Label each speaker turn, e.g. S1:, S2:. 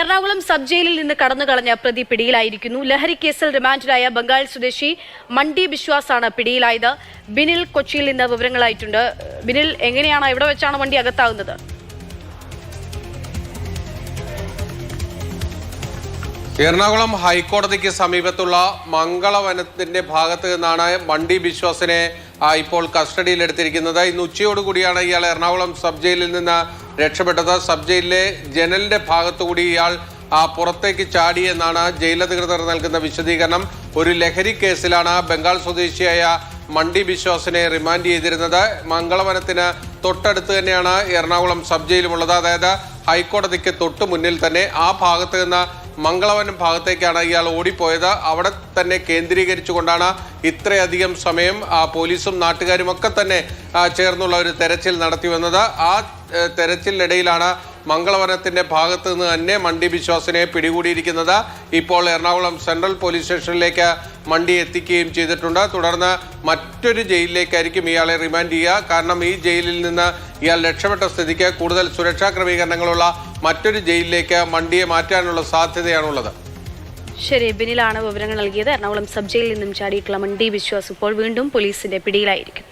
S1: Ernakulam sub ജയിലിൽ നിന്ന് കടന്നുകളഞ്ഞ പ്രതി പിടിയിലായിരിക്കുന്നു. ലഹരി കേസിൽ റിമാൻഡിലായ ബംഗാൾ സ്വദേശി മണ്ഡി ബിശ്വാസാണ് പിടിയിലായത്. ബിനിൽ കൊച്ചിയിൽ നിന്ന് വിവരങ്ങളായിട്ടുണ്ട്. ബിനിൽ, എങ്ങനെയാണ്, എവിടെ വെച്ചാണ് വണ്ടി അകത്താകുന്നത്?
S2: എറണാകുളം ഹൈക്കോടതിക്ക് സമീപത്തുള്ള മംഗളവനത്തിന്റെ ഭാഗത്ത് നിന്നാണ് മണ്ഡി ബിശ്വാസിനെ ഇപ്പോൾ കസ്റ്റഡിയിലെടുത്തിരിക്കുന്നത്. ഇന്ന് ഉച്ചയോടുകൂടിയാണ് ഇയാൾ എറണാകുളം സബ് ജയിലിൽ നിന്ന് രക്ഷപ്പെട്ടത്. സബ് ജയിലിലെ ജനലിന്റെ ഭാഗത്തുകൂടി ഇയാൾ പുറത്തേക്ക് ചാടിയെന്നാണ് ജയിലധികൃതർ നൽകുന്ന വിശദീകരണം. ഒരു ലഹരി കേസിലാണ് ബംഗാൾ സ്വദേശിയായ മണ്ഡി ബിശ്വാസിനെ റിമാൻഡ് ചെയ്തിരുന്നത്. മംഗളവനത്തിന് തൊട്ടടുത്ത് തന്നെയാണ് എറണാകുളം സബ് ജയിലുമുള്ളത്. അതായത് ഹൈക്കോടതിക്ക് തൊട്ടു മുന്നിൽ തന്നെ. ആ ഭാഗത്ത് നിന്ന് മംഗളവനം ഭാഗത്തേക്കാണ് ഇയാൾ ഓടിപ്പോയത്. അവിടെ തന്നെ കേന്ദ്രീകരിച്ചുകൊണ്ടാണ് ഇത്രയധികം സമയം പോലീസും നാട്ടുകാരും ഒക്കെ തന്നെ ചേർന്നുള്ള ഒരു തെരച്ചിൽ നടത്തി വന്നത്. ആ തെരച്ചിലിനിടയിലാണ് മംഗളവനത്തിന്റെ ഭാഗത്ത് നിന്ന് തന്നെ മണ്ഡി ബിശ്വാസിനെ പിടികൂടിയിരിക്കുന്നത്. ഇപ്പോൾ എറണാകുളം സെൻട്രൽ പോലീസ് സ്റ്റേഷനിലേക്ക് മണ്ഡി എത്തിക്കുകയും ചെയ്തിട്ടുണ്ട്. തുടർന്ന് മറ്റൊരു ജയിലിലേക്കായിരിക്കും ഇയാളെ റിമാൻഡ് ചെയ്യുക. കാരണം ഈ ജയിലിൽ നിന്ന് ഇയാൾ രക്ഷപ്പെട്ട സ്ഥിതിക്ക് കൂടുതൽ സുരക്ഷാ ക്രമീകരണങ്ങളുള്ള മറ്റൊരു ജയിലിലേക്ക് മണ്ഡിയെ മാറ്റാനുള്ള സാധ്യതയാണുള്ളത്.
S1: ശരി, ബിനിലാണ് വിവരങ്ങൾ നൽകിയത്. എറണാകുളം സബ് ജയിലിൽ നിന്നും ചാടിയിട്ടുള്ള മണ്ഡി ബിശ്വാസ് ഇപ്പോൾ വീണ്ടും പോലീസിന്റെ പിടിയിലായിരിക്കും.